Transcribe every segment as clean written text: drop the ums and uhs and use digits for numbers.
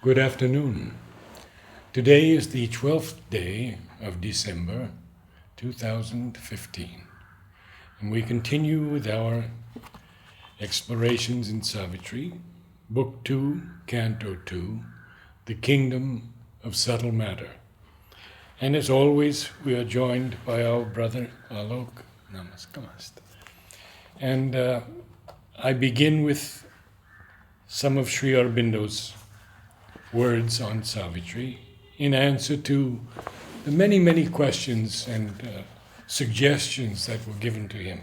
Good afternoon. Today is the 12th day of December 2015, and we continue with our explorations in Savitri, Book 2, Canto 2, The Kingdom of Subtle Matter. And as always, we are joined by our brother Alok. Namaste. And I begin with some of Sri Aurobindo's words on Savitri in answer to the many questions and suggestions that were given to him.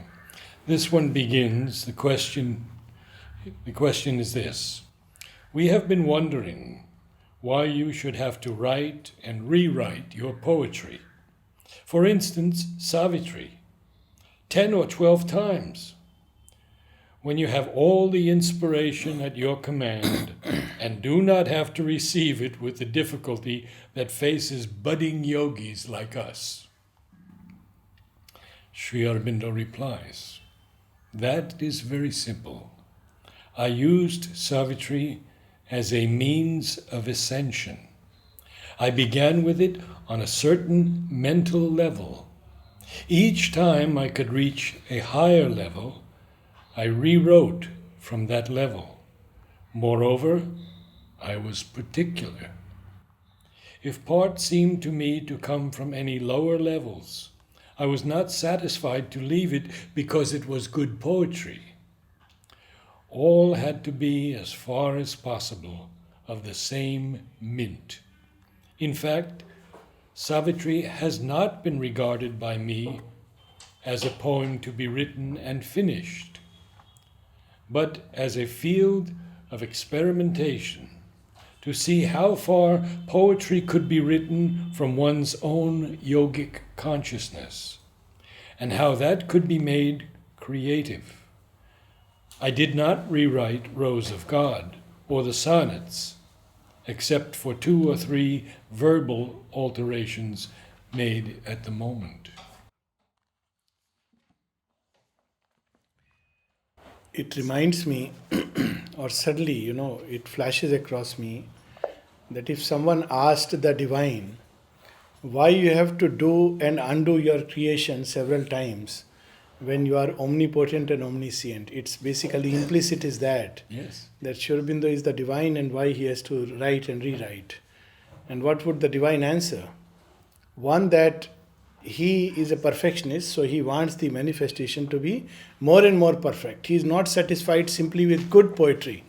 This one begins, the question is this: we have been wondering why you should have to write and rewrite your poetry. For instance, Savitri, 10 or 12 times. When you have all the inspiration at your command and do not have to receive it with the difficulty that faces budding yogis like us. Sri Aurobindo replies, that is very simple. I used Savitri as a means of ascension. I began with it on a certain mental level. Each time I could reach a higher level, I rewrote from that level. Moreover, I was particular. If part seemed to me to come from any lower levels, I was not satisfied to leave it because it was good poetry. All had to be, as far as possible, of the same mint. In fact, Savitri has not been regarded by me as a poem to be written and finished, but as a field of experimentation to see how far poetry could be written from one's own yogic consciousness, and how that could be made creative. I did not rewrite Rose of God or the sonnets, except for 2 or 3 verbal alterations made at the moment. It reminds me, or suddenly, it flashes across me that if someone asked the divine why you have to do and undo your creation several times when you are omnipotent and omniscient, it's basically implicit is that. Yes. That Sri Aurobindo is the divine and why he has to write and rewrite. And what would the divine answer? One, that he is a perfectionist, so he wants the manifestation to be more and more perfect. He is not satisfied simply with good poetry.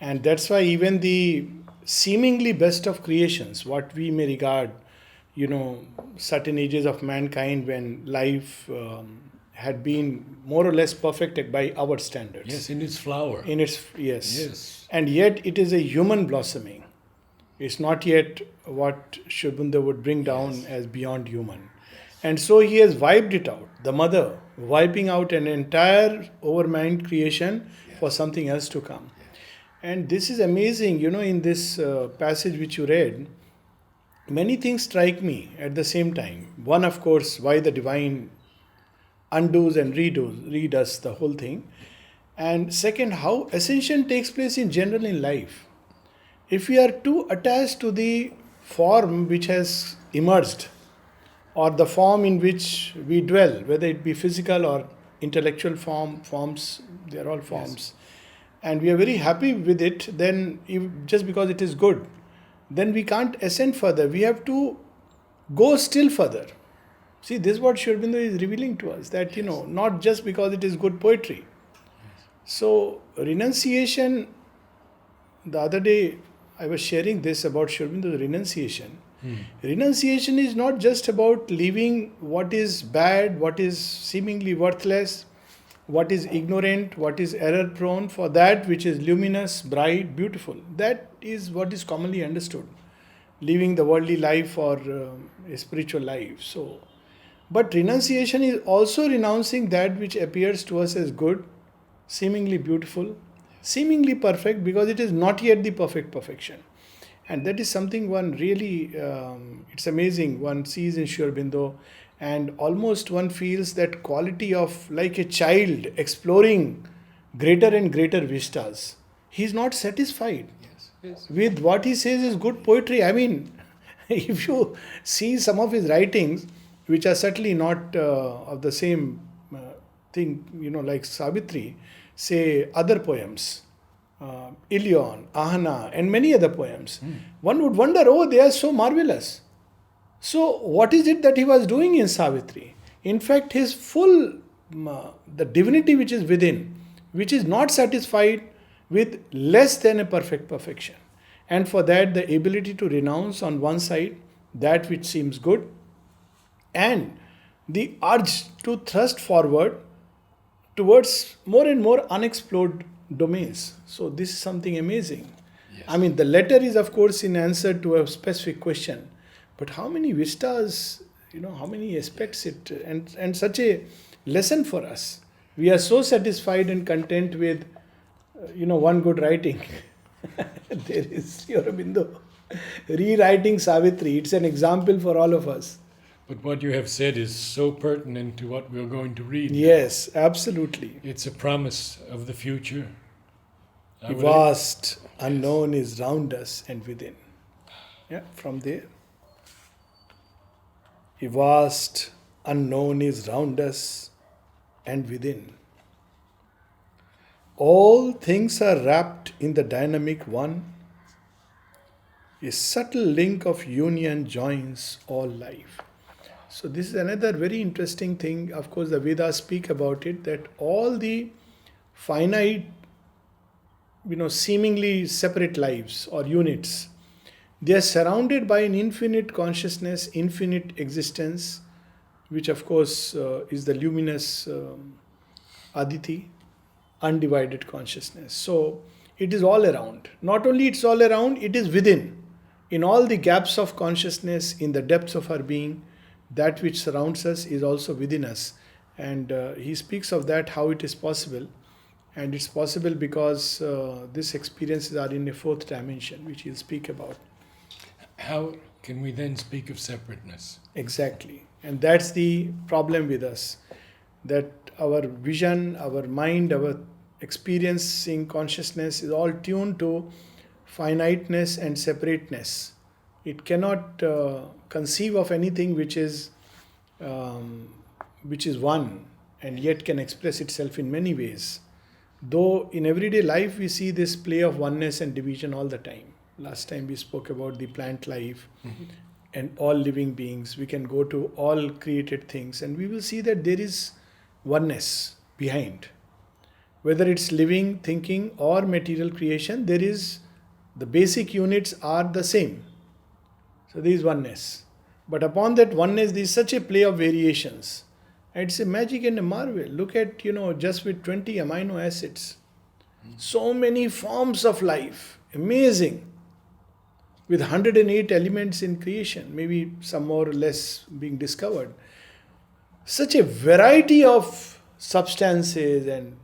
And that's why even the seemingly best of creations, what we may regard, certain ages of mankind when life had been more or less perfected by our standards. Yes, in its flower. Yes. And yet it is a human blossoming. It's not yet what Sri Aurobindo would bring down as beyond human. And so he has wiped it out. The mother wiping out an entire overmind creation for something else to come. And this is amazing, in this passage which you read, many things strike me at the same time. One, of course, why the divine undoes and redoes the whole thing. And second, how ascension takes place in general in life. If we are too attached to the form which has emerged, or the form in which we dwell, whether it be physical or intellectual forms, they are all forms, yes, and we are very happy with it, then just because it is good, then we can't ascend further. We have to go still further. See, this is what Sri Aurobindo is revealing to us, that, not just because it is good poetry. So, renunciation, the other day, I was sharing this about Sri Aurobindo's renunciation. Renunciation is not just about leaving what is bad, what is seemingly worthless, what is ignorant, what is error prone, for that which is luminous, bright, beautiful. That is what is commonly understood. Leaving the worldly life for a spiritual life. But renunciation is also renouncing that which appears to us as good, seemingly beautiful, seemingly perfect, because it is not yet the perfection. And that is something one really, it's amazing, one sees in Sri Aurobindo, and almost one feels that quality of like a child exploring greater and greater vistas. He is not satisfied. Yes. Yes. with what he says is good poetry. I mean, if you see some of his writings, which are certainly not of the same thing, like Savitri, say other poems, Ilion, Ahana, and many other poems, one would wonder, oh, they are so marvelous. So, what is it that he was doing in Savitri? In fact, his full, the divinity which is within, which is not satisfied with less than a perfect perfection. And for that, the ability to renounce on one side that which seems good, and the urge to thrust forward towards more and more unexplored domains. So, this is something amazing. Yes. I mean, the letter is, of course, in answer to a specific question, but how many vistas, how many aspects it, and such a lesson for us. We are so satisfied and content with, one good writing. There is Aurobindo rewriting Savitri. It's an example for all of us. But what you have said is so pertinent to what we're going to read. Yes, absolutely. It's a promise of the future. The vast unknown is round us and within. Yeah, from there. The vast unknown is round us and within. All things are wrapped in the dynamic one. A subtle link of union joins all life. So this is another very interesting thing. Of course, the Vedas speak about it, that all the finite, seemingly separate lives or units, they are surrounded by an infinite consciousness, infinite existence, which of course is the luminous Aditi, undivided consciousness. So it is all around. Not only it's all around, it is within. In all the gaps of consciousness, in the depths of our being, that which surrounds us is also within us. And he speaks of that, how it is possible. And it's possible because these experiences are in a fourth dimension, which he'll speak about. How can we then speak of separateness? Exactly. And that's the problem with us, that our vision, our mind, our experiencing consciousness is all tuned to finiteness and separateness. It cannot conceive of anything which is one, and yet can express itself in many ways. Though in everyday life we see this play of oneness and division all the time. Last time we spoke about the plant life and all living beings. We can go to all created things and we will see that there is oneness behind. Whether it's living, thinking or material creation, there is, the basic units are the same. So there is oneness. But upon that oneness, there is such a play of variations. And it's a magic and a marvel. Look at, just with 20 amino acids. So many forms of life. Amazing. With 108 elements in creation. Maybe some more or less being discovered. Such a variety of substances, and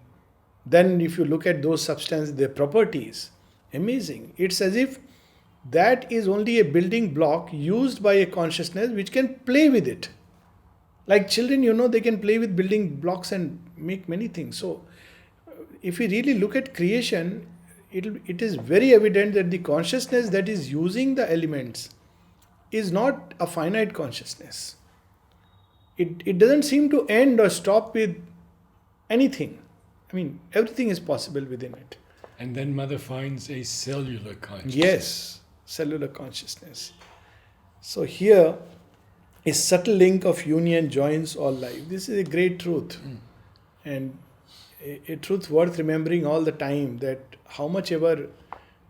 then if you look at those substances, their properties. Amazing. It's as if that is only a building block used by a consciousness which can play with it. Like children, they can play with building blocks and make many things. So, if we really look at creation, it is very evident that the consciousness that is using the elements is not a finite consciousness. It doesn't seem to end or stop with anything. I mean, everything is possible within it. And then Mother finds a cellular consciousness. Yes, cellular consciousness. So here, a subtle link of union joins all life. This is a great truth. And a truth worth remembering all the time, that how much ever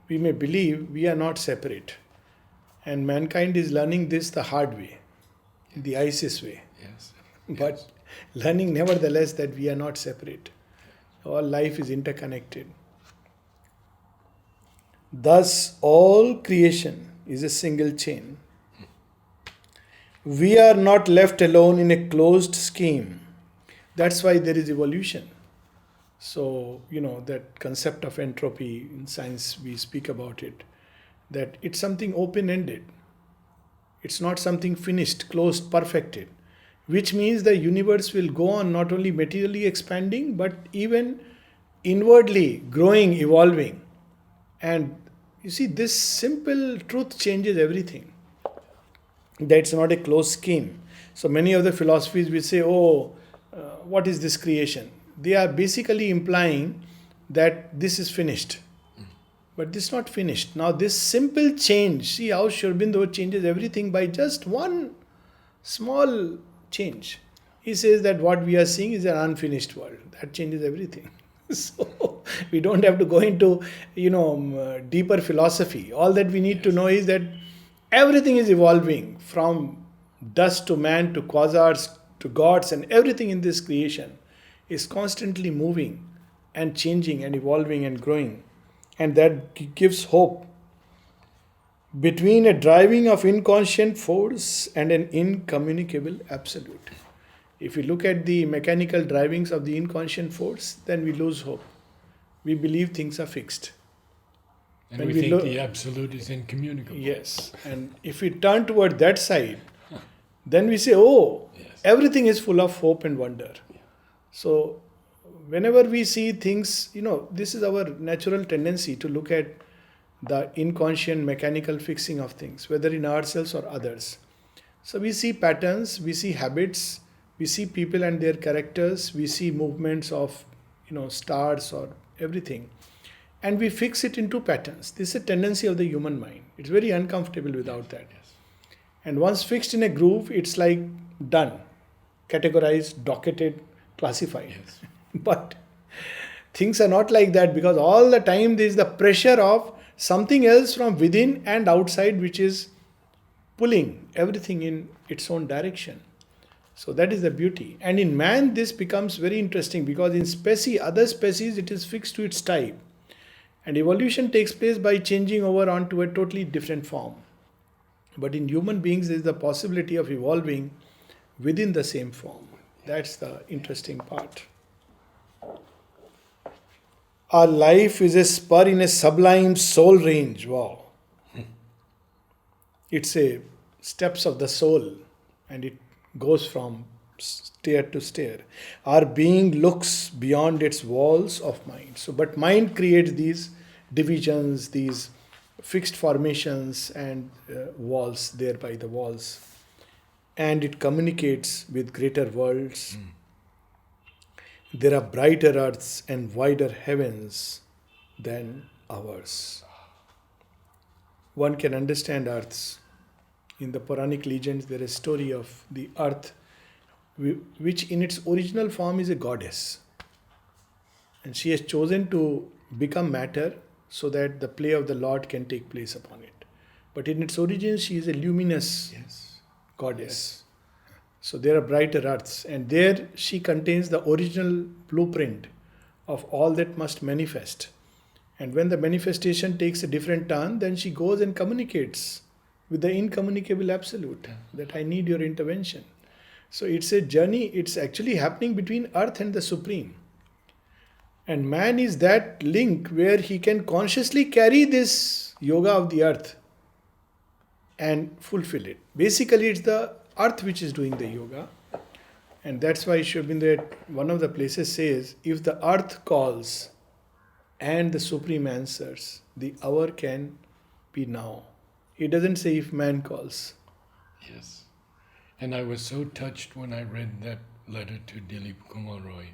we may believe, we are not separate. And mankind is learning this the hard way, the ISIS way. Yes. But learning nevertheless that we are not separate. All life is interconnected. Thus, all creation is a single chain. We are not left alone in a closed scheme. That's why there is evolution. So, that concept of entropy in science, we speak about it, that it's something open-ended. It's not something finished, closed, perfected, which means the universe will go on not only materially expanding, but even inwardly growing, evolving. And You see, this simple truth changes everything. That's not a closed scheme. So many of the philosophies we say, what is this creation? They are basically implying that this is finished. But this is not finished. Now this simple change, see how Sri Aurobindo changes everything by just one small change. He says that what we are seeing is an unfinished world. That changes everything. So we don't have to go into, deeper philosophy. All that we need to know is that everything is evolving from dust to man to quasars to gods, and everything in this creation is constantly moving and changing and evolving and growing. And that gives hope. Between a driving of inconscient force and an incommunicable absolute. If we look at the mechanical drivings of the inconscient force, then we lose hope. We believe things are fixed. And we think the absolute is incommunicable. Yes. And if we turn toward that side, then we say, everything is full of hope and wonder. Yeah. So whenever we see things, this is our natural tendency to look at the inconscient mechanical fixing of things, whether in ourselves or others. So we see patterns, we see habits, we see people and their characters, we see movements of, stars or everything. And we fix it into patterns. This is a tendency of the human mind. It's very uncomfortable without that. Yes. And once fixed in a groove, it's like done, categorized, docketed, classified. Yes. But things are not like that, because all the time there is the pressure of something else from within and outside which is pulling everything in its own direction. So that is the beauty. And in man this becomes very interesting, because in other species it is fixed to its type. And evolution takes place by changing over onto a totally different form. But in human beings there is the possibility of evolving within the same form. That's the interesting part. Our life is a spur in a sublime soul range. Wow. It's a steps of the soul, and it goes from stair to stair. Our being looks beyond its walls of mind. But mind creates these divisions, these fixed formations and walls, thereby the walls. And it communicates with greater worlds. There are brighter earths and wider heavens than ours. One can understand earths. In the Puranic legends, there is a story of the earth, which in its original form is a goddess. And she has chosen to become matter so that the play of the Lord can take place upon it. But in its origin, she is a luminous goddess. So there are brighter earths, and there she contains the original blueprint of all that must manifest. And when the manifestation takes a different turn, then she goes and communicates with the incommunicable absolute, that I need your intervention. So it's a journey, it's actually happening between earth and the supreme. And man is that link where he can consciously carry this yoga of the earth and fulfill it. Basically, it's the earth which is doing the yoga. And that's why Sri Aurobindo at one of the places says, if the earth calls and the supreme answers, the hour can be now. He doesn't say if man calls. Yes. And I was so touched when I read that letter to Dilip Kumar Roy.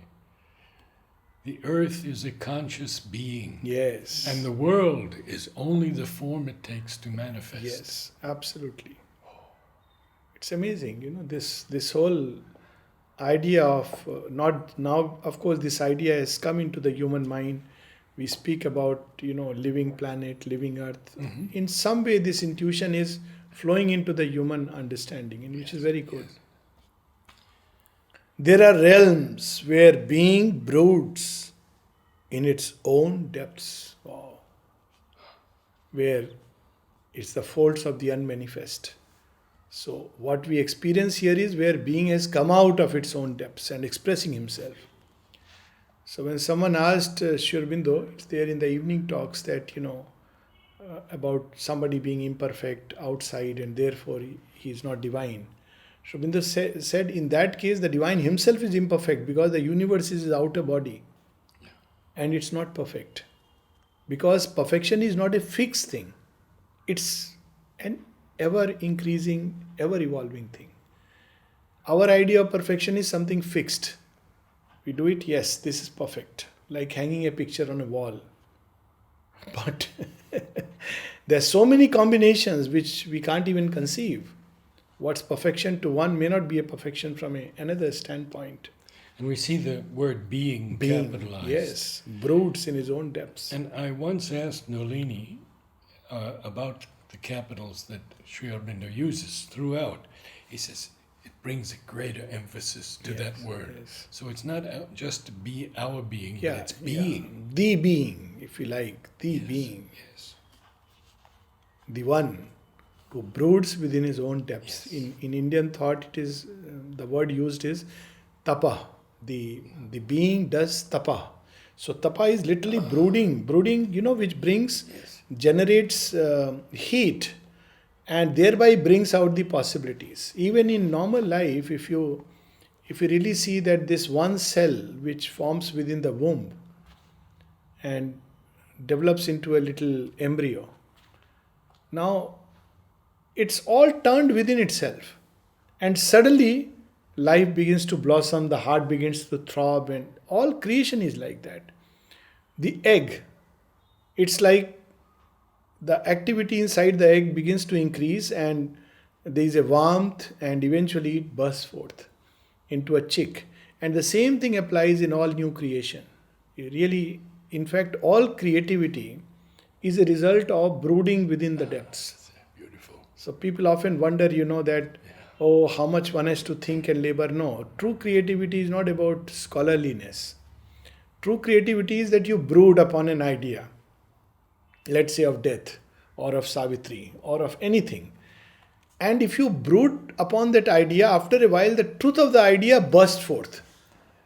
The earth is a conscious being. Yes. And the world is only the form it takes to manifest. Yes, absolutely. It's amazing, this whole idea of not now, of course, this idea has come into the human mind. We speak about, living planet, living earth. Mm-hmm. In some way, this intuition is flowing into the human understanding, and which is very good. Yes. There are realms where being broods in its own depths. Wow. Where it's the folds of the unmanifest. So what we experience here is where being has come out of its own depths and expressing himself. So when someone asked Sri Aurobindo, it's there in the evening talks that, about somebody being imperfect outside and therefore he is not divine. Sri Aurobindo said in that case the divine himself is imperfect because the universe is his outer body and it's not perfect. Because perfection is not a fixed thing, it's an ever increasing, ever evolving thing. Our idea of perfection is something fixed. We do it, yes, this is perfect, like hanging a picture on a wall. But there are so many combinations which we can't even conceive. What's perfection to one may not be a perfection from another standpoint. And we see the word being capitalized. Yes, broods in his own depths. And I once asked Nolini about the capitals that Sri Aurobindo uses throughout. He says it brings a greater emphasis to that word. Yes. So it's not just our being, but it's being. The being, if you like, the being. Yes. The one who broods within his own depths. Yes. In Indian thought, it is the word used is tapa. The being does tapa. So tapa is literally brooding, which brings, generates heat, and thereby brings out the possibilities. Even in normal life, if you really see that this one cell which forms within the womb and develops into a little embryo, now it's all turned within itself, and suddenly life begins to blossom, the heart begins to throb, and all creation is like that. The egg, it's like the activity inside the egg begins to increase, and there is a warmth, and eventually it bursts forth into a chick. And the same thing applies in all new creation. Really, in fact, all creativity is a result of brooding within the depths. Beautiful. So people often wonder, that, how much one has to think and labor. No, true creativity is not about scholarliness. True creativity is that you brood upon an idea, let's say of death, or of Savitri, or of anything. And if you brood upon that idea, after a while the truth of the idea bursts forth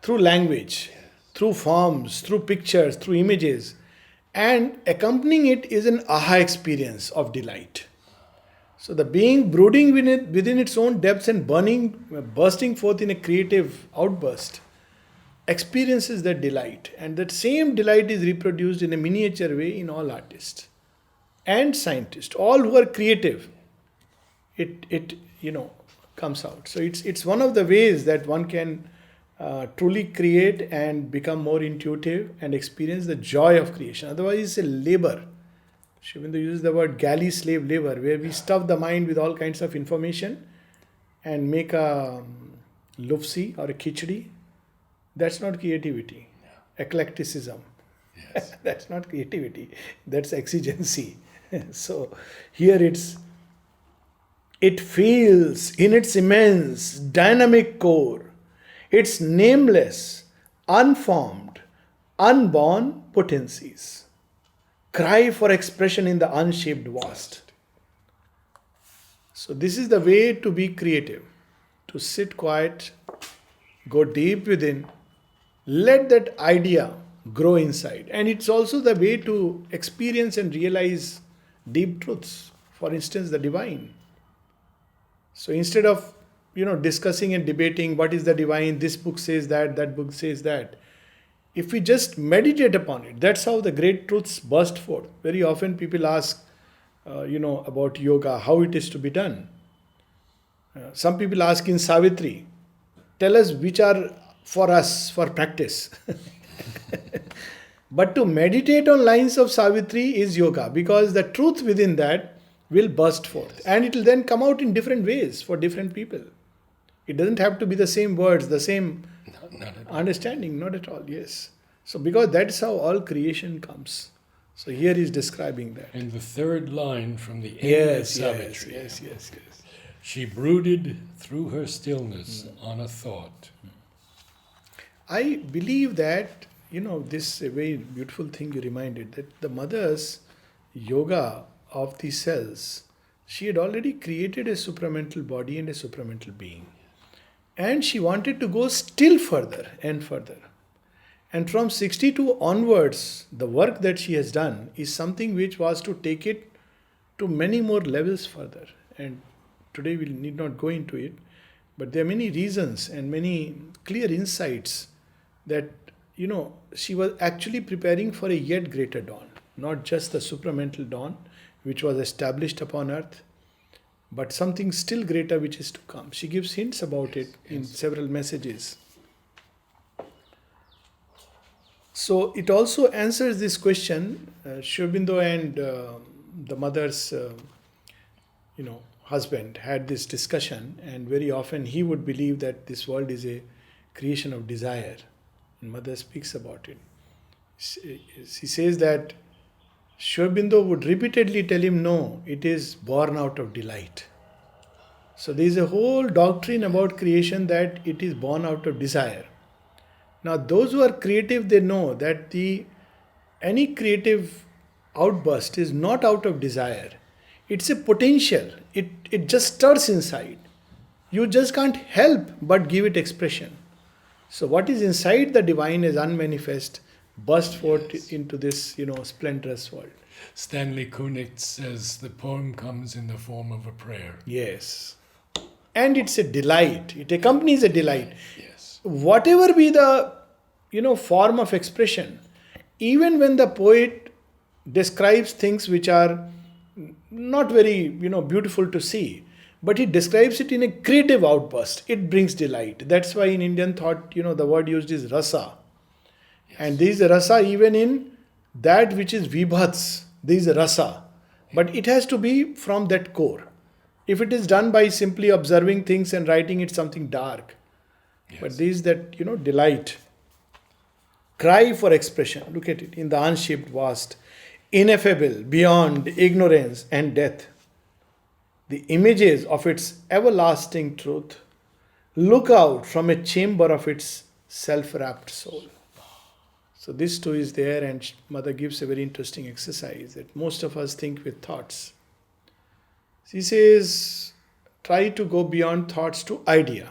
through language, through forms, through pictures, through images. And accompanying it is an aha experience of delight. So the being brooding within its own depths and bursting forth in a creative outburst experiences that delight. And that same delight is reproduced in a miniature way in all artists and scientists, all who are creative. It comes out. So it's one of the ways that one can truly create and become more intuitive and experience the joy of creation. Otherwise, it's a labor. Sri Aurobindo uses the word galley slave labor, where we stuff the mind with all kinds of information and make a lufsi or a khichdi. That's not creativity. Eclecticism. Yes. That's not creativity. That's exigency. So here it feels in its immense dynamic core, its nameless, unformed, unborn potencies cry for expression in the unshaped vast. So this is the way to be creative, to sit quiet, go deep within, let that idea grow inside. And it's also the way to experience and realize deep truths. For instance, the divine. So instead of discussing and debating what is the divine, this book says that book says that, if we just meditate upon it, that's how the great truths burst forth. Very often people ask, about yoga, how it is to be done. Some people ask in Savitri, tell us which are for us for practice. But to meditate on lines of Savitri is yoga, because the truth within that will burst forth. And it will then come out in different ways for different people. It doesn't have to be the same words, the same understanding, not at all, yes. So because that's how all creation comes. So here he's describing that. And the third line from the end of Savitri. Yes. She brooded through her stillness on a thought. I believe that, this is a very beautiful thing you reminded, that the mother's yoga of the cells, she had already created a supramental body and a supramental being. And she wanted to go still further and further. And from 62 onwards, the work that she has done is something which was to take it to many more levels further. And today we need not go into it, but there are many reasons and many clear insights that, she was actually preparing for a yet greater dawn. not just the supramental dawn which was established upon earth, but something still greater which is to come. She gives hints about it in several messages. So it also answers this question. Sri Aurobindo and the mother's husband had this discussion, and very often he would believe that this world is a creation of desire, and mother speaks about it. She says that Sri Aurobindo would repeatedly tell him, no, it is born out of delight. So there is a whole doctrine about creation that it is born out of desire. Now those who are creative, they know that any creative outburst is not out of desire. It's a potential. It just stirs inside. You just can't help but give it expression. So what is inside the divine is unmanifest, burst forth into this, splendorous world. Stanley Kunitz says the poem comes in the form of a prayer. Yes. And it's a delight. It accompanies a delight. Yes. Whatever be the, form of expression, even when the poet describes things which are not very, beautiful to see, but he describes it in a creative outburst, it brings delight. That's why in Indian thought, the word used is rasa. Yes. And there is a rasa even in that which is vibhats. There is a rasa. But it has to be from that core. If it is done by simply observing things and writing it something dark. Yes. But there is that, delight. Cry for expression. Look at it. In the unshaped vast, ineffable, beyond ignorance and death. The images of its everlasting truth look out from a chamber of its self-rapt soul. So this too is there, and Mother gives a very interesting exercise that most of us think with thoughts. She says, try to go beyond thoughts to idea.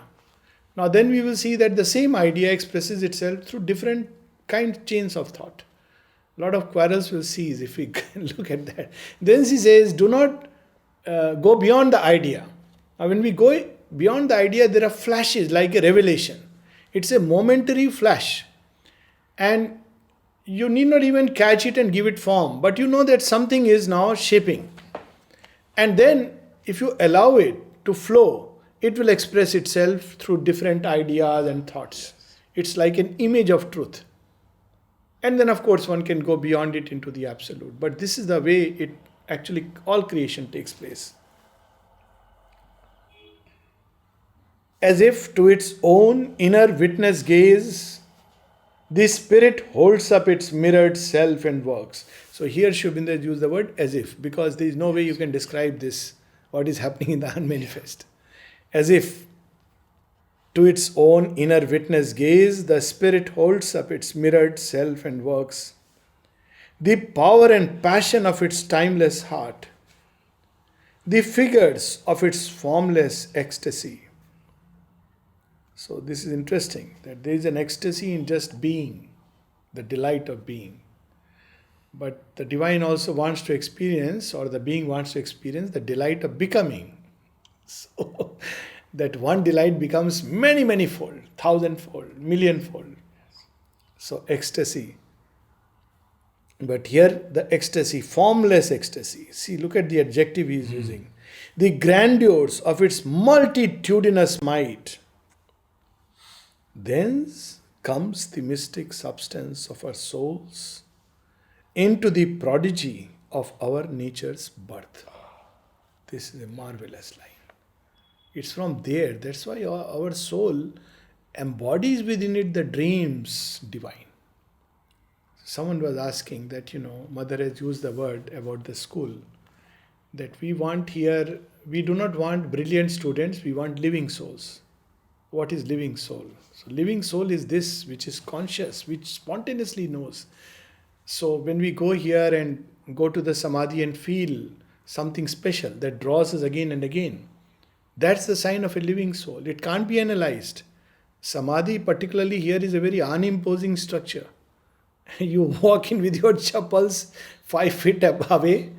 Now then we will see that the same idea expresses itself through different chains of thought. A lot of quarrels will cease if we look at that. Then she says, do not go beyond the idea. Now when we go beyond the idea, there are flashes like a revelation. It's a momentary flash. And you need not even catch it and give it form, but you know that something is now shaping. And then if you allow it to flow, it will express itself through different ideas and thoughts. It's like an image of truth. And then of course one can go beyond it into the absolute. But this is the way it actually all creation takes place. As if to its own inner witness gaze, the spirit holds up its mirrored self and works. So here Sri Aurobindo has used the word as if, because there is no way you can describe this, what is happening in the unmanifest. As if to its own inner witness gaze, the spirit holds up its mirrored self and works. The power and passion of its timeless heart, the figures of its formless ecstasy. So this is interesting, that there is an ecstasy in just being, the delight of being. But the divine also wants to experience, or the being wants to experience, the delight of becoming. So that one delight becomes many, many-fold, thousand-fold, million-fold. So ecstasy. But here the ecstasy, formless ecstasy. See, look at the adjective he is using. The grandeurs of its multitudinous might. Thence comes the mystic substance of our souls into the prodigy of our nature's birth. This is a marvelous line. It's from there. That's why our soul embodies within it the dreams divine. Someone was asking that, Mother has used the word about the school, that we want here, we do not want brilliant students, we want living souls. What is living soul? So living soul is this which is conscious, which spontaneously knows. So when we go here and go to the samadhi and feel something special that draws us again and again, that's the sign of a living soul. It can't be analyzed. Samadhi particularly here is a very unimposing structure. You walk in with your chappals 5 feet away,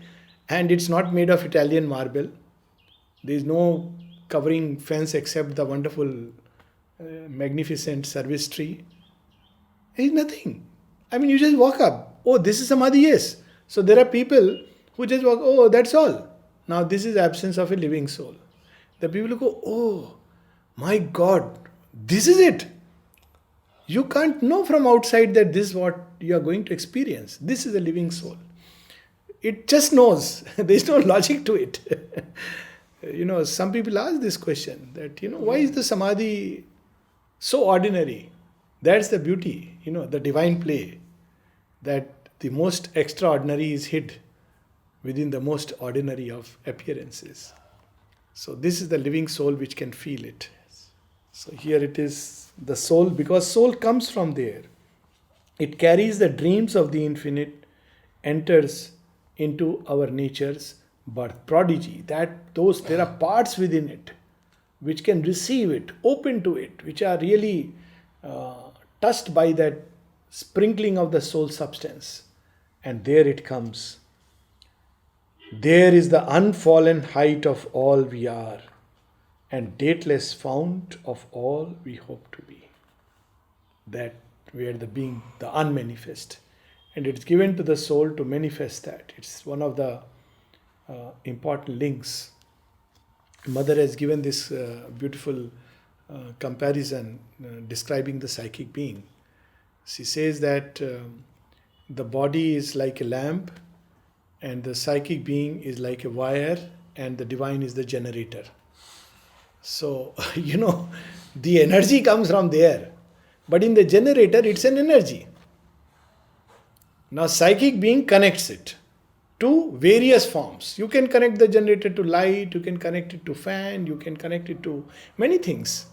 and it's not made of Italian marble. There is no covering fence except the wonderful magnificent service tree. There is nothing. I mean, you just walk up. Oh, this is Samadhi, yes. So there are people who just walk, oh, that's all. Now this is absence of a living soul. The people who go, oh, my God, this is it. You can't know from outside that this is what you are going to experience. This is a living soul. It just knows. There is no logic to it. Some people ask this question that, why is the samadhi so ordinary? That's the beauty, the divine play. That the most extraordinary is hid within the most ordinary of appearances. So this is the living soul which can feel it. So here it is the soul, because soul comes from there. It carries the dreams of the infinite, enters into our nature's birth. Prodigy, there are parts within it which can receive it, open to it, which are really touched by that sprinkling of the soul substance. And there it comes. There is the unfallen height of all we are, and dateless fount of all we hope to be. That where the being, the unmanifest. And it's given to the soul to manifest that. It's one of the important links. Mother has given this beautiful comparison describing the psychic being. She says that the body is like a lamp, and the psychic being is like a wire, and the divine is the generator. So, the energy comes from there. But in the generator, it's an energy. Now, psychic being connects it to various forms. You can connect the generator to light, you can connect it to fan, you can connect it to many things.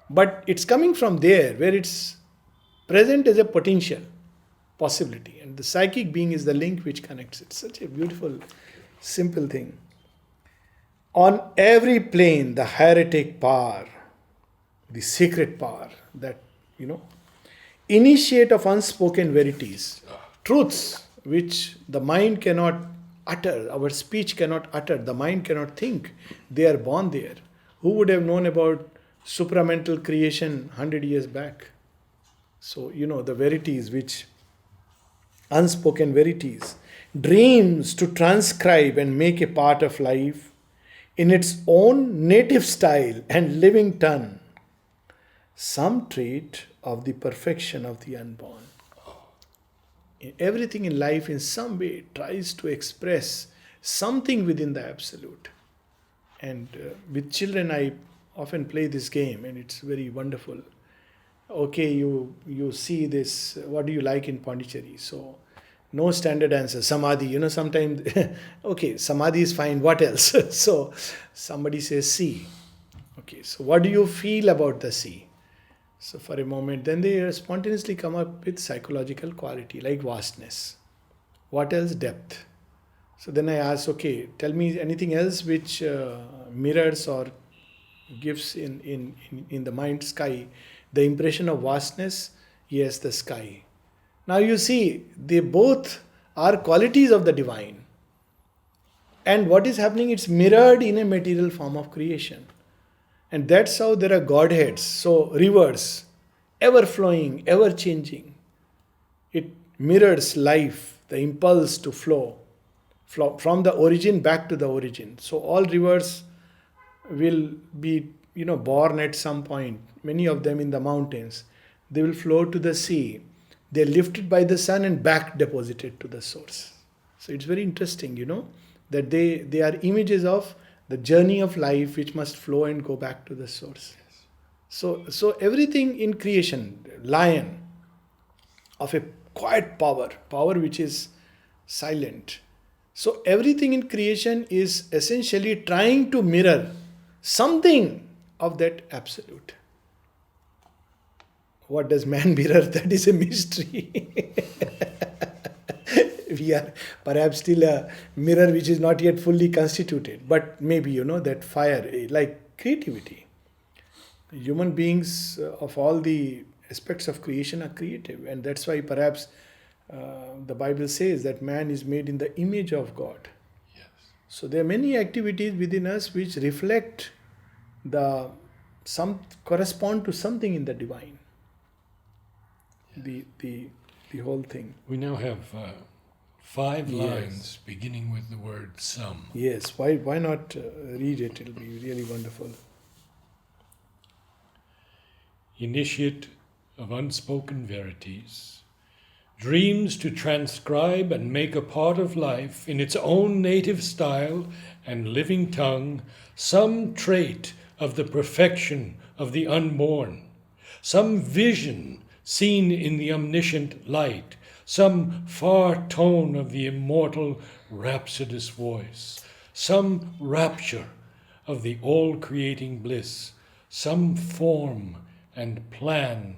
But it's coming from there, where it's present as a potential possibility. And the psychic being is the link which connects it. Such a beautiful, simple thing. On every plane, the hieratic power, the secret power that, initiate of unspoken verities, truths which the mind cannot utter, our speech cannot utter, the mind cannot think, they are born there. Who would have known about supramental creation 100 years back? So, the verities which, unspoken verities, dreams to transcribe and make a part of life in its own native style and living tongue, some trait of the perfection of the unborn. Everything in life in some way tries to express something within the absolute. And with children I often play this game, and it's very wonderful. Okay, you see this, what do you like in Pondicherry? So no standard answer. Samadhi, sometimes, okay, Samadhi is fine, what else? So somebody says sea. Okay, so what do you feel about the sea? So for a moment, then they spontaneously come up with psychological quality like vastness. What else? Depth. So then I ask, okay, tell me anything else which mirrors or gives in the mind sky the impression of vastness. Yes, the sky. Now you see, they both are qualities of the divine. And what is happening? It's mirrored in a material form of creation. And that's how there are Godheads. So rivers, ever flowing, ever changing. It mirrors life, the impulse to flow from the origin back to the origin. So all rivers will be, born at some point. Many of them in the mountains. They will flow to the sea. They're lifted by the sun and back deposited to the source. So it's very interesting, that they are images of the journey of life which must flow and go back to the source. So everything in creation, lion of a quiet power which is silent. So everything in creation is essentially trying to mirror something of that absolute. What does man mirror? That is a mystery. We are perhaps still a mirror which is not yet fully constituted. But maybe, that fire, like creativity. Human beings of all the aspects of creation are creative. And that's why perhaps the Bible says that man is made in the image of God. Yes. So there are many activities within us which reflect correspond to something in the divine. The whole thing. We now have 5 Yes. lines beginning with the word some. Yes, why not read it? It'll be really wonderful. Initiate of unspoken verities, dreams to transcribe and make a part of life in its own native style and living tongue some trait of the perfection of the unborn, some vision seen in the omniscient light, some far tone of the immortal rhapsodous voice, some rapture of the all-creating bliss, some form and plan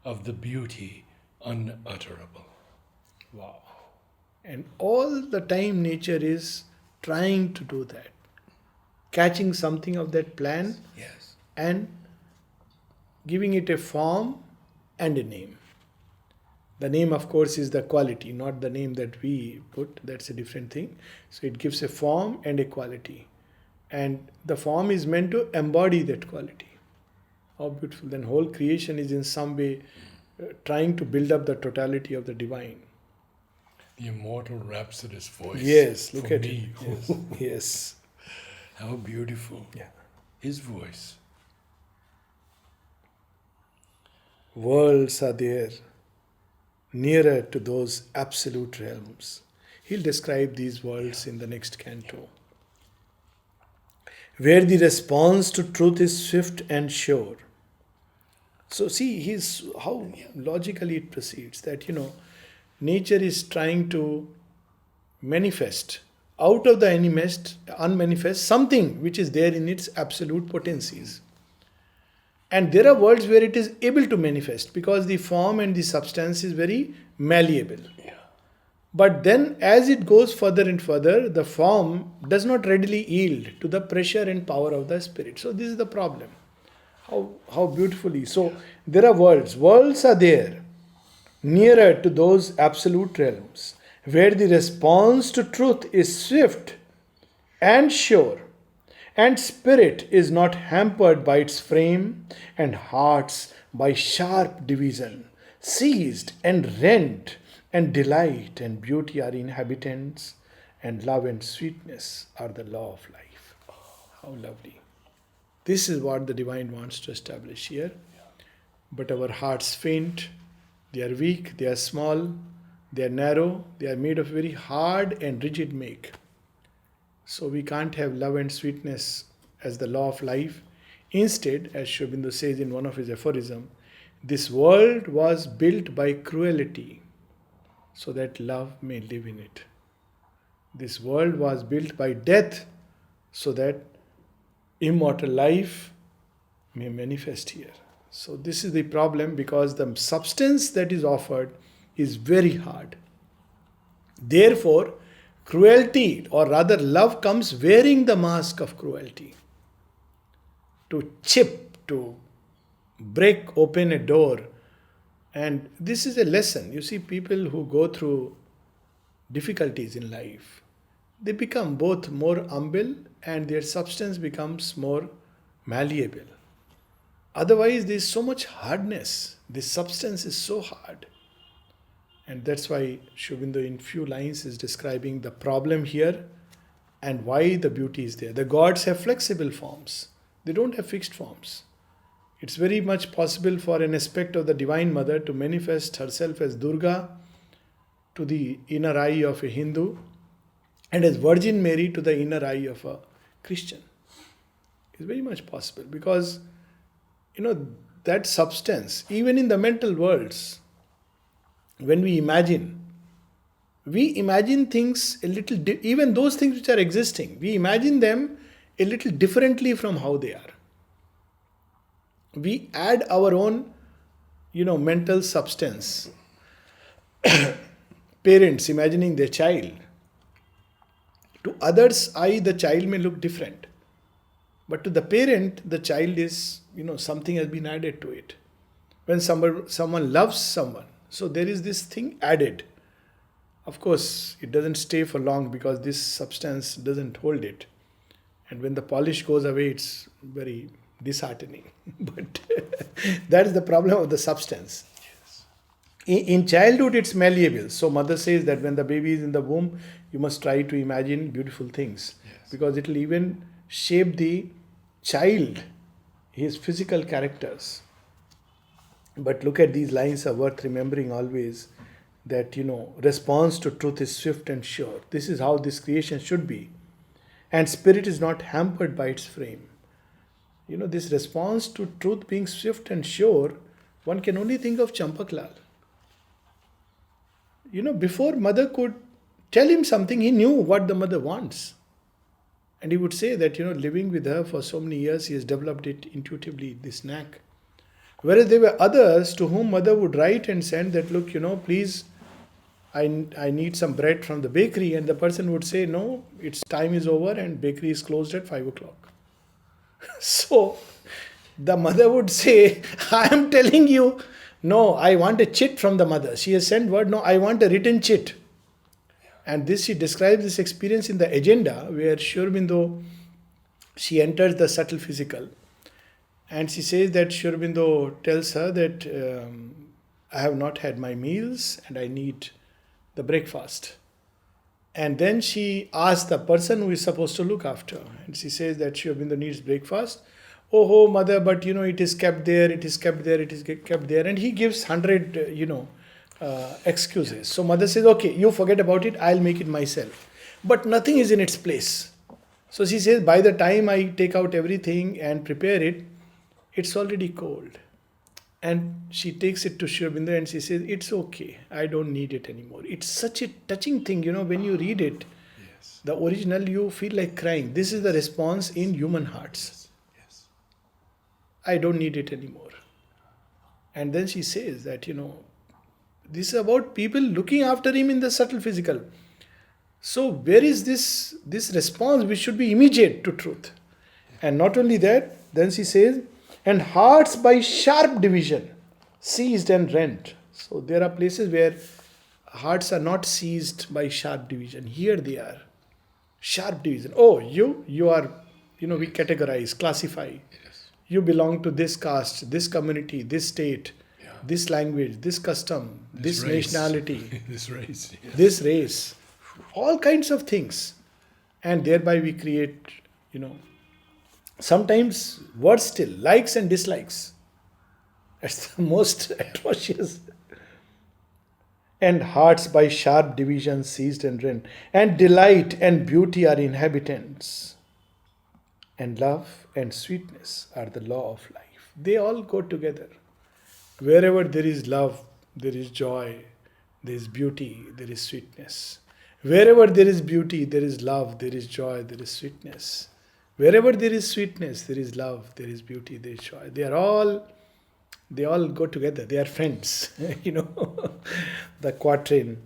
of the beauty unutterable. Wow. And all the time nature is trying to do that. Catching something of that plan Yes. and giving it a form and a name. The name, of course, is the quality, not the name that we put. That's a different thing. So it gives a form and a quality. And the form is meant to embody that quality. How beautiful. Then whole creation is in some way trying to build up the totality of the divine. The immortal rhapsodous voice. Yes, look for at me. it. Yes. Yes. How beautiful. Yeah. His voice. Worlds are there, nearer to those absolute realms. He'll describe these worlds in the next canto. Where the response to truth is swift and sure. So see, how logically it proceeds that, nature is trying to manifest out of the unmanifest something which is there in its absolute potencies. And there are worlds where it is able to manifest because the form and the substance is very malleable. Yeah. But then as it goes further and further, the form does not readily yield to the pressure and power of the spirit. So this is the problem. How beautifully. So there are worlds. Worlds are there, nearer to those absolute realms, where the response to truth is swift and sure, and spirit is not hampered by its frame, and hearts by sharp division, seized and rent, and delight and beauty are inhabitants, and love and sweetness are the law of life. How lovely. This is what the divine wants to establish here. But our hearts faint, they are weak, they are small, they are narrow, they are made of very hard and rigid make. So we can't have love and sweetness as the law of life. Instead, as Sri Aurobindo says in one of his aphorisms, this world was built by cruelty so that love may live in it. This world was built by death so that immortal life may manifest here. So this is the problem, because the substance that is offered is very hard. Therefore, cruelty, or rather love, comes wearing the mask of cruelty. To chip, to break open a door. And this is a lesson. You see, people who go through difficulties in life, they become both more humble and their substance becomes more malleable. Otherwise, there is so much hardness. This substance is so hard. And that's why Sri Aurobindo in few lines is describing the problem here and why the beauty is there. The gods have flexible forms. They don't have fixed forms. It's very much possible for an aspect of the Divine Mother to manifest herself as Durga to the inner eye of a Hindu, and as Virgin Mary to the inner eye of a Christian. It's very much possible because, that substance, even in the mental worlds, when we imagine things a little, even those things which are existing, we imagine them a little differently from how they are. We add our own, mental substance. Parents imagining their child. To others' eye, the child may look different. But to the parent, the child is, something has been added to it. When someone loves someone, so there is this thing added. Of course, it doesn't stay for long because this substance doesn't hold it. And when the polish goes away, it's very disheartening. But that is the problem of the substance. Yes. In childhood, it's malleable. So mother says that when the baby is in the womb, you must try to imagine beautiful things, Yes. because it will even shape the child, his physical characters. But look at these lines are worth remembering always, that response to truth is swift and sure. This is how this creation should be. And spirit is not hampered by its frame. This response to truth being swift and sure, one can only think of Champaklal. Before mother could tell him something, he knew what the mother wants. And he would say that, living with her for so many years, he has developed it intuitively, this knack. Whereas there were others to whom mother would write and send that, look, please, I need some bread from the bakery. And the person would say, no, its time is over and bakery is closed at 5 o'clock. So the mother would say, I am telling you, no, I want a chit from the mother. She has sent word, no, I want a written chit. And this, she describes this experience in the agenda where Sri Aurobindo, she enters the subtle physical. And she says that Sri Aurobindo tells her that I have not had my meals and I need the breakfast. And then she asks the person who is supposed to look after. And she says that Sri Aurobindo needs breakfast. Oh, mother, but it is kept there, it is kept there, it is kept there. And he gives 100, excuses. So mother says, okay, you forget about it, I'll make it myself. But nothing is in its place. So she says, by the time I take out everything and prepare it, it's already cold. And she takes it to Sri Aurobindo and she says, it's okay, I don't need it anymore. It's such a touching thing, when you read it, Yes. the original, you feel like crying. This is the response in human hearts. Yes. I don't need it anymore. And then she says that, this is about people looking after him in the subtle physical. So where is this response which should be immediate to truth? And not only that, then she says, and hearts by sharp division, seized and rent. So there are places where hearts are not seized by sharp division. Here they are. Sharp division. Oh, you are, we categorize, classify. Yes. You belong to this caste, this community, this state, Yeah. this language, this custom, this race. nationality, This race. Yes. this race. All kinds of things. And thereby we create, sometimes worse still, likes and dislikes. That's the most atrocious. And hearts by sharp division seized and rent. And delight and beauty are inhabitants. And love and sweetness are the law of life. They all go together. Wherever there is love, there is joy, there is beauty, there is sweetness. Wherever there is beauty, there is love, there is joy, there is sweetness. Wherever there is sweetness, there is love, there is beauty, there is joy. They all go together. They are friends. The quatrain.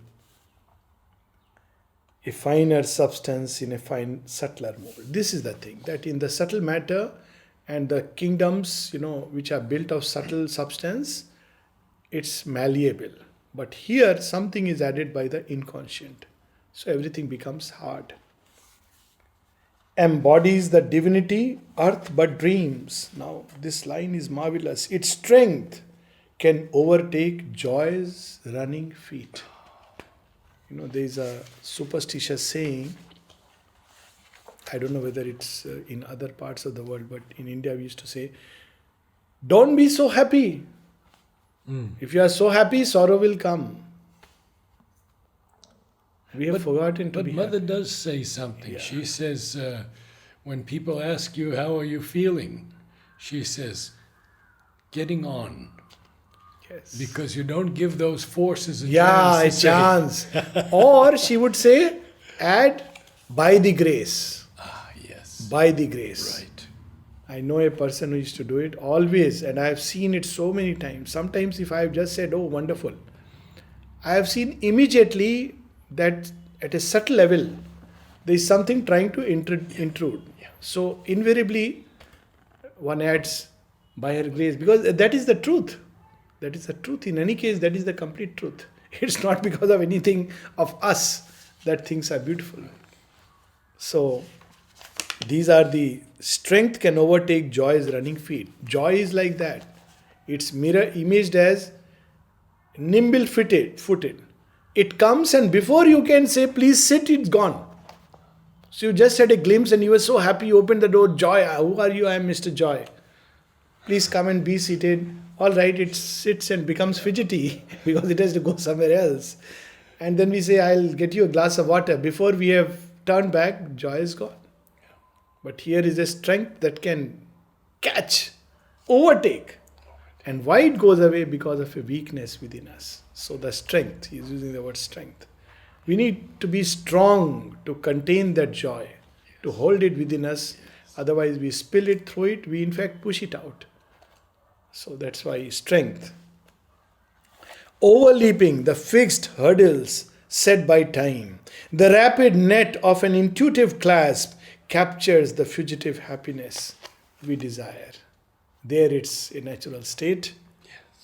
A finer substance in a fine, subtler mold. This is the thing, that in the subtle matter and the kingdoms, which are built of subtle substance, it's malleable. But here, something is added by the inconscient. So everything becomes hard. Embodies the divinity, earth but dreams. Now, this line is marvelous. Its strength can overtake joy's running feet. There is a superstitious saying, I don't know whether it's in other parts of the world, but in India we used to say, don't be so happy. If you are so happy, sorrow will come. We have forgotten to be But Mother happy. does say something. Yeah. She says, when people ask you, how are you feeling? She says, getting on. Yes. Because you don't give those forces a Yeah, a chance. to say- chance. Or she would say, add by the grace. Ah, yes. By the grace. Right. I know a person who used to do it always, and I have seen it so many times. Sometimes if I have just said, oh, wonderful, I have seen immediately that at a subtle level, there is something trying to intrude. Yeah. So invariably, one adds by her grace, because that is the truth. That is the truth. In any case, that is the complete truth. It's not because of anything of us that things are beautiful. So these are the strength can overtake joy's running feet. Joy is like that. It's mirror imaged as nimble-footed. It comes and before you can say, please sit, it's gone. So you just had a glimpse and you were so happy, you opened the door, Joy, who are you? I am Mr. Joy. Please come and be seated. All right, it sits and becomes fidgety because it has to go somewhere else. And then we say, I'll get you a glass of water. Before we have turned back, Joy is gone. But here is a strength that can catch, overtake. And why it goes away? Because of a weakness within us. So the strength, he is using the word strength. We need to be strong to contain that joy, to hold it within us. Otherwise we spill it, throw it, we in fact push it out. So that's why strength. Overleaping the fixed hurdles set by time, the rapid net of an intuitive clasp captures the fugitive happiness we desire. There it's a natural state,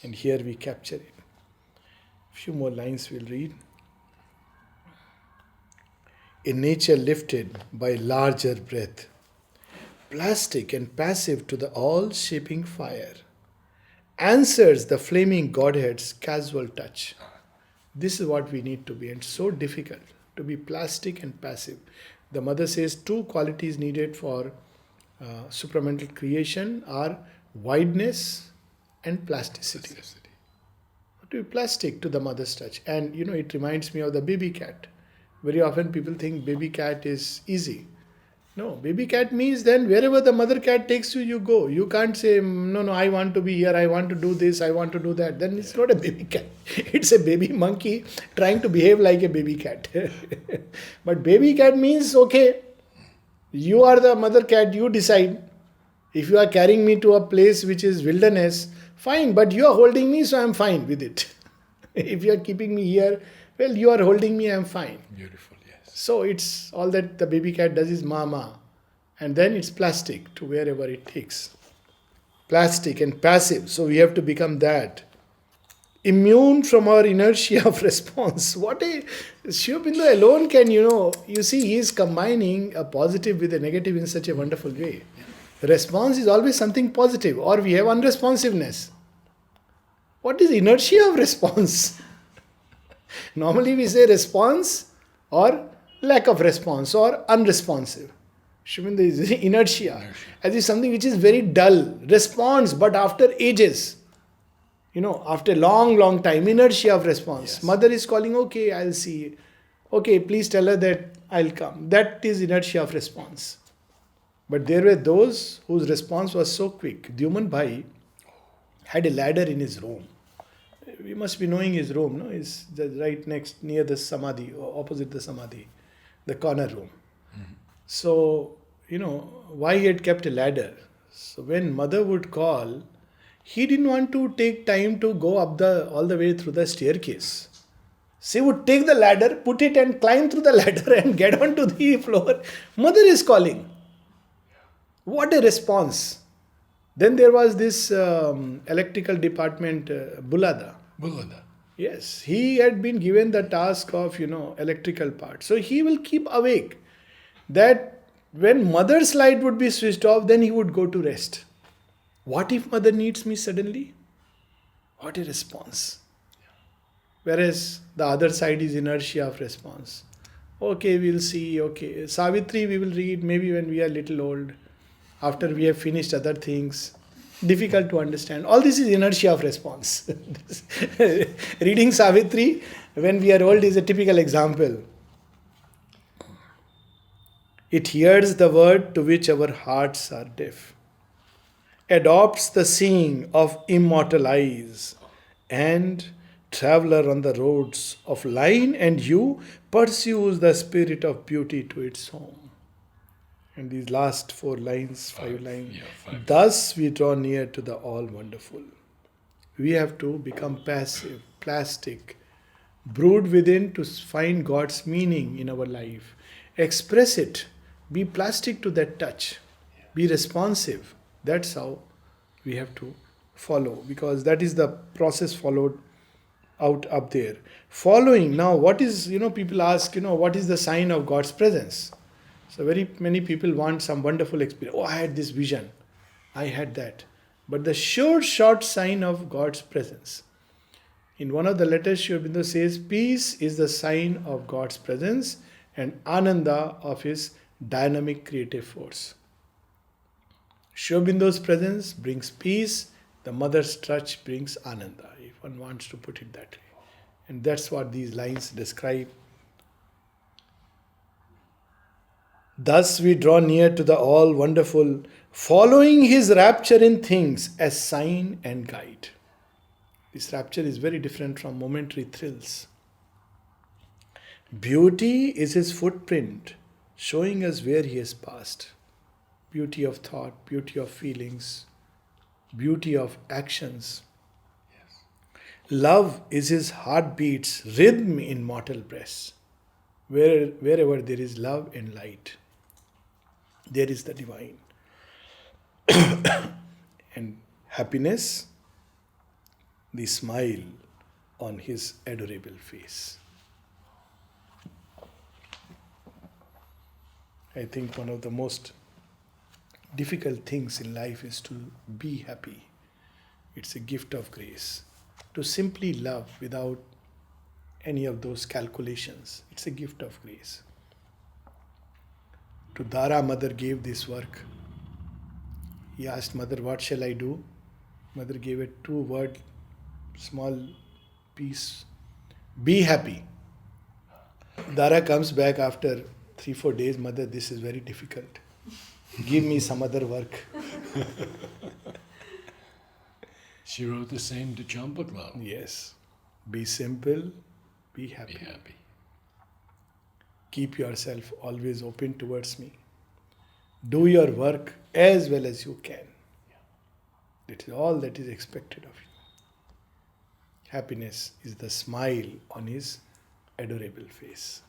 and here we capture it. A few more lines we'll read. A nature lifted by larger breath, plastic and passive to the all-shaping fire, answers the flaming Godhead's casual touch. This is what we need to be, and so difficult to be plastic and passive. The mother says two qualities needed for supramental creation are wideness and plasticity. To be plastic to the mother's touch. And it reminds me of the baby cat. Very often people think baby cat is easy. No, baby cat means then wherever the mother cat takes you, you go. You can't say, no, I want to be here, I want to do this, I want to do that. Then it's not a baby cat. It's a baby monkey trying to behave like a baby cat. But baby cat means, okay, you are the mother cat, you decide. If you are carrying me to a place which is wilderness, fine, but you are holding me, so I am fine with it. If you are keeping me here, well, you are holding me, I am fine. Beautiful, yes. So it's all that the baby cat does is mama. And then it's plastic to wherever it takes. Plastic and passive. So we have to become that. Immune from our inertia of response. What a Sri Aurobindo alone can, you see, he is combining a positive with a negative in such a wonderful way. Response is always something positive, or we have unresponsiveness. What is inertia of response? Normally we say response or lack of response or unresponsive. Sri Aurobindo is inertia, as if something which is very dull, responds but after ages. After a long time, inertia of response. Yes. Mother is calling, okay, I'll see. Okay, please tell her that I'll come. That is inertia of response. But there were those whose response was so quick. Dyuman Bhai had a ladder in his room. We must be knowing his room, no? It's right next, near the Samadhi, or opposite the Samadhi, the corner room. Mm-hmm. So, why he had kept a ladder? So when mother would call, he didn't want to take time to go up all the way through the staircase. She would take the ladder, put it and climb through the ladder and get onto the floor. Mother is calling. What a response. Then there was this electrical department, Bulada. Yes, he had been given the task of, electrical part. So he will keep awake. That when mother's light would be switched off, then he would go to rest. What if mother needs me suddenly? What a response. Whereas the other side is inertia of response. Okay, we'll see. Okay, Savitri we will read maybe when we are little old. After we have finished other things. Difficult to understand. All this is inertia of response. Reading Savitri when we are old is a typical example. It hears the word to which our hearts are deaf, adopts the seeing of immortal eyes, and, traveller on the roads of line and hue, pursues the spirit of beauty to its home. And these last 4 lines, 5 lines. Thus we draw near to the all-wonderful. We have to become passive, plastic, brood within to find God's meaning in our life. Express it. Be plastic to that touch. Be responsive. That's how we have to follow, because that is the process followed out up there. Following, now what is, people ask, what is the sign of God's presence? So very many people want some wonderful experience. Oh, I had this vision. I had that. But the short sign of God's presence In one of the letters, Sri Aurobindo says, peace is the sign of God's presence and ananda of his dynamic creative force. Sri Aurobindo's presence brings peace, the mother's touch brings ananda, if one wants to put it that way. And that's what these lines describe. Thus we draw near to the all-wonderful, following his rapture in things as sign and guide. This rapture is very different from momentary thrills. Beauty is his footprint, showing us where he has passed. Beauty of thought, beauty of feelings, beauty of actions. Love is his heartbeat's rhythm in mortal breasts. Wherever there is love and light, there is the divine. And happiness, the smile on his adorable face. I think one of the most difficult things in life is to be happy. It's a gift of grace. To simply love without any of those calculations, it's a gift of grace. To Dara, mother gave this work. He asked mother, what shall I do? Mother gave a 2-word small piece. Be happy. Dara comes back after 3-4 days. Mother, this is very difficult. Give me some other work. She wrote the same to Champakla. Yes. Be simple, be happy. Be happy. Keep yourself always open towards me. Do your work as well as you can. That is all that is expected of you. Happiness is the smile on his adorable face.